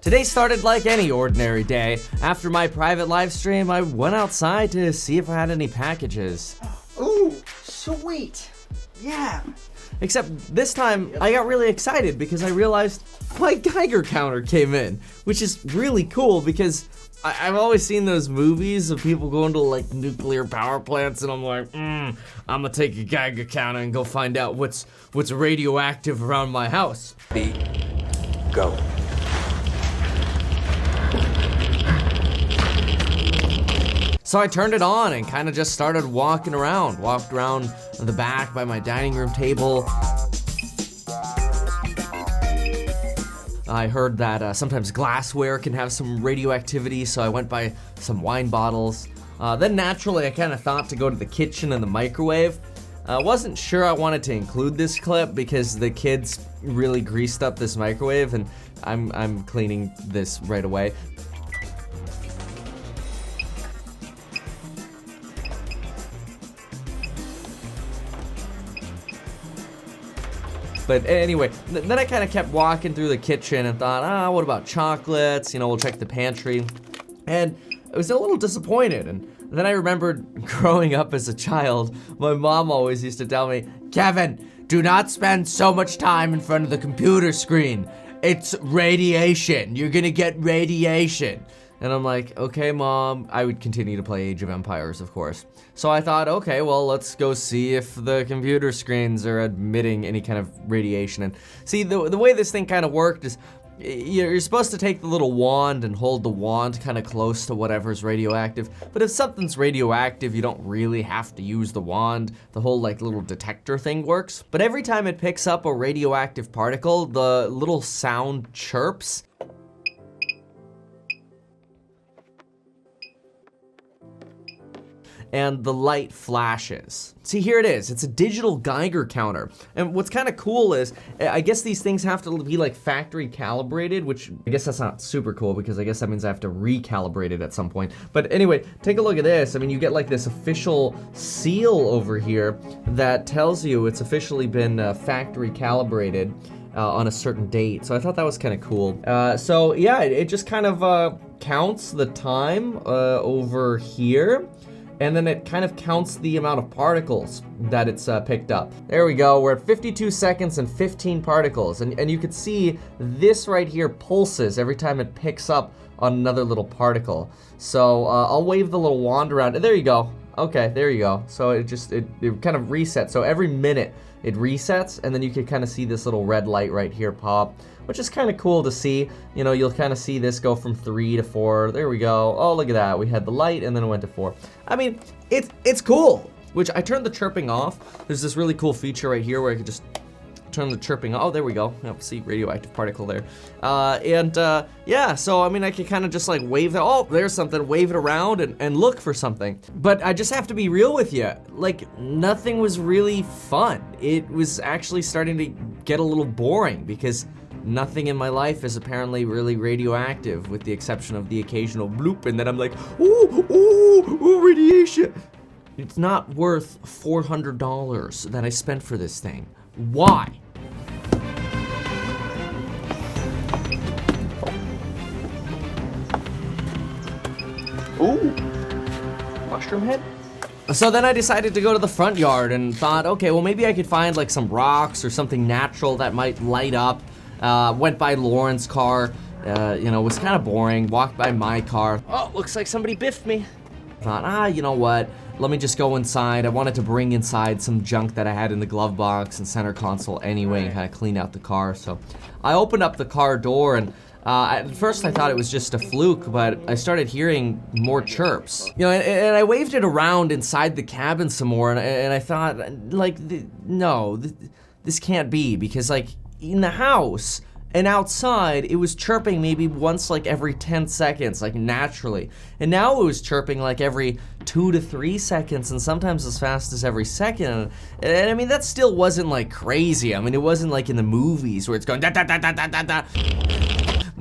Today started like any ordinary day. After my private live stream, I went outside to see if I had any packages. Ooh, sweet. Yeah. Except this time, I got really excited because I realized my Geiger counter came in, which is really cool because I've always seen those movies of people going to like nuclear power plants, and I'm like, I'm gonna take a Geiger counter and go find out what's radioactive around my house. Go. So I turned it on and kind of just started walked around the back by my dining room table. I heard that sometimes glassware can have some radioactivity, so I went by some wine bottles. Then naturally I kind of thought to go to the kitchen and the microwave. I wasn't sure I wanted to include this clip because the kids really greased up this microwave, and I'm cleaning this right away. But anyway, then I kind of kept walking through the kitchen and thought, what about chocolates? You know, we'll check the pantry. And I was a little disappointed. And then I remembered growing up as a child, my mom always used to tell me, Kevin, do not spend so much time in front of the computer screen. It's radiation. You're gonna get radiation. And I'm like, okay, Mom. I would continue to play Age of Empires, of course. So I thought, okay, well, let's go see if the computer screens are emitting any kind of radiation. And see, the way this thing kind of worked is you're supposed to take the little wand and hold the wand kind of close to whatever's radioactive. But if something's radioactive, you don't really have to use the wand. The whole like little detector thing works. But every time it picks up a radioactive particle, the little sound chirps. And the light flashes. See, here it is. It's a digital Geiger counter. And what's kind of cool is, I guess these things have to be like factory calibrated, which I guess that's not super cool because I guess that means I have to recalibrate it at some point. But anyway, take a look at this. I mean, you get like this official seal over here that tells you it's officially been factory calibrated on a certain date. So I thought that was kind of cool. So yeah, it just kind of counts the time over here. And then it kind of counts the amount of particles that it's picked up. There we go, we're at 52 seconds and 15 particles. And you can see this right here pulses every time it picks up on another little particle. So I'll wave the little wand around. There you go. Okay, there you go. So it kind of resets. So every minute it resets, and then you can kind of see this little red light right here pop, which is kind of cool to see. You know, you'll kind of see this go from 3 to 4. There we go. Oh, look at that. We had the light, and then it went to 4. I mean, it's cool. Which I turned the chirping off. There's this really cool feature right here where I could just turn the chirping off. Oh, there we go. Yep, see, radioactive particle there. Yeah, so I mean, I could kind of just like wave that. Oh, there's something. Wave it around and look for something. But I just have to be real with you. Like, nothing was really fun. It was actually starting to get a little boring because nothing in my life is apparently really radioactive, with the exception of the occasional bloop, and then I'm like, ooh, radiation. It's not worth $400 that I spent for this thing. Why? Ooh, mushroom head? So then I decided to go to the front yard and thought, okay, well maybe I could find like some rocks or something natural that might light up. Went by Lauren's car, you know, was kind of boring. Walked by my car. Oh, looks like somebody biffed me. Thought, you know what? Let me just go inside. I wanted to bring inside some junk that I had in the glove box and center console anyway and kind of clean out the car. So I opened up the car door, and at first I thought it was just a fluke, but I started hearing more chirps. You know, and I waved it around inside the cabin some more, and I thought, like, no, this can't be, because like in the house and outside, it was chirping maybe once like every 10 seconds, like naturally. And now it was chirping like every 2 to 3 seconds, and sometimes as fast as every second. And I mean, that still wasn't like crazy. I mean, it wasn't like in the movies where it's going da da da da da da da.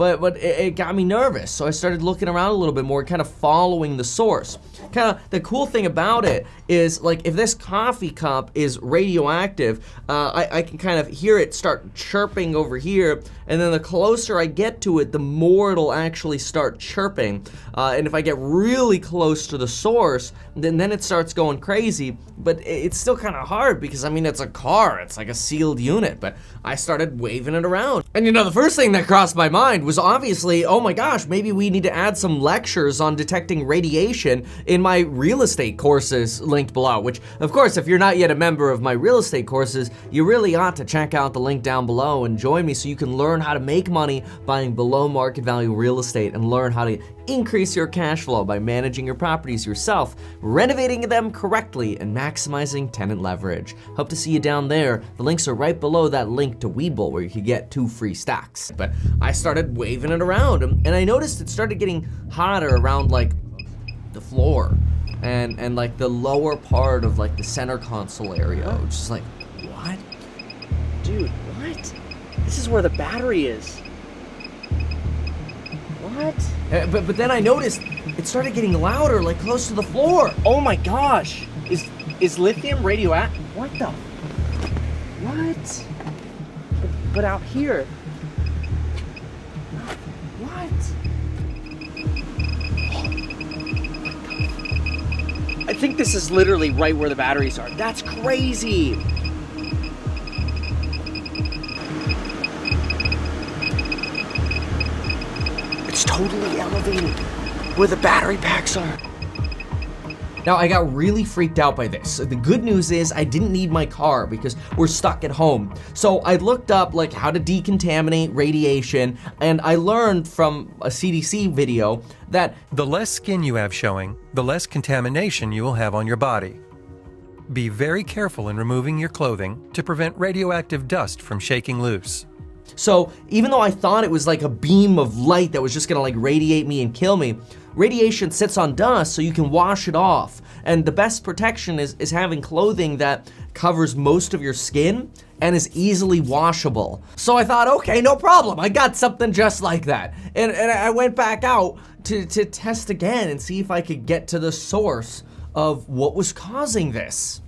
but it got me nervous. So I started looking around a little bit more, kind of following the source. Kind of the cool thing about it is, like, if this coffee cup is radioactive, I can kind of hear it start chirping over here, and then the closer I get to it, the more it'll actually start chirping. And if I get really close to the source, then it starts going crazy. But it's still kind of hard because, I mean, it's a car, it's like a sealed unit. But I started waving it around. And you know, the first thing that crossed my mind was obviously, oh my gosh, maybe we need to add some lectures on detecting radiation in my real estate courses linked below, which, of course, if you're not yet a member of my real estate courses, you really ought to check out the link down below and join me so you can learn how to make money buying below market value real estate and learn how to increase your cash flow by managing your properties yourself, renovating them correctly, and maximizing tenant leverage. Hope to see you down there. The links are right below that link to Webull where you can get 2 free stocks. But I started waving it around and I noticed it started getting hotter around like the floor and like the lower part of like the center console area, which is like, what? Dude, what? This is where the battery is. What? But then I noticed it started getting louder, like close to the floor. Oh my gosh! Is lithium radioactive? What the? What? But out here. What? I think this is literally right where the batteries are. That's crazy! It's totally elevated where the battery packs are. Now, I got really freaked out by this. The good news is I didn't need my car because we're stuck at home. So I looked up like how to decontaminate radiation, and I learned from a CDC video that the less skin you have showing, the less contamination you will have on your body. Be very careful in removing your clothing to prevent radioactive dust from shaking loose. So even though I thought it was like a beam of light that was just gonna like radiate me and kill me, radiation sits on dust so you can wash it off. And the best protection is having clothing that covers most of your skin and is easily washable. So I thought, okay, no problem. I got something just like that. And I went back out to test again and see if I could get to the source of what was causing this.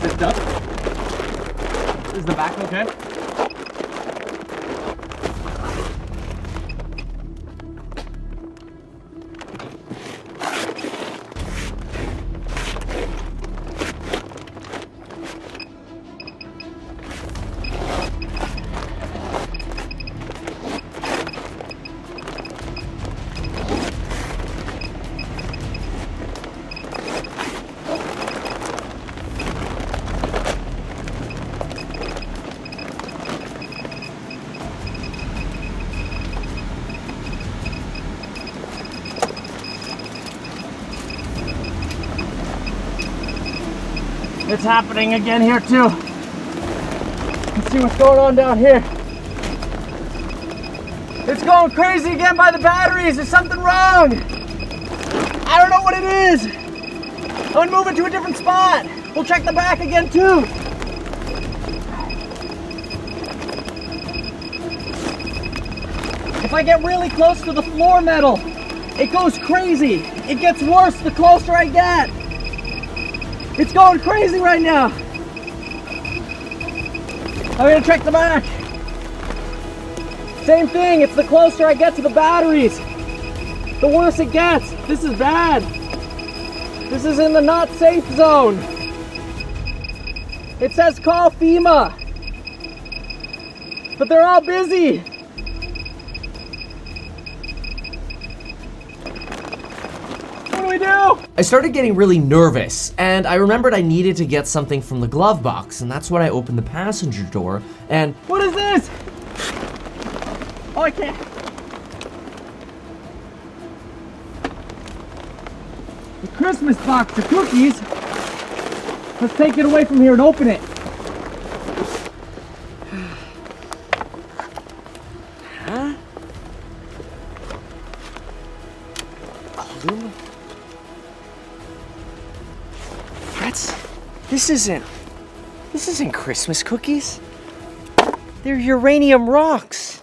That's up. Is the back okay? It's happening again here too. Let's see what's going on down here. It's going crazy again by the batteries. There's something wrong. I don't know what it is. I'm gonna move it to a different spot. We'll check the back again too. If I get really close to the floor metal, it goes crazy. It gets worse the closer I get. It's going crazy right now. I'm gonna check the back. Same thing, it's the closer I get to the batteries, the worse it gets. This is bad. This is in the not safe zone. It says call FEMA, but they're all busy. What do we do? I started getting really nervous, and I remembered I needed to get something from the glove box, and that's when I opened the passenger door, and What is this? Oh, I can't. The Christmas box of cookies. Let's take it away from here and open it. Huh? This isn't This isn't Christmas cookies. They're uranium rocks.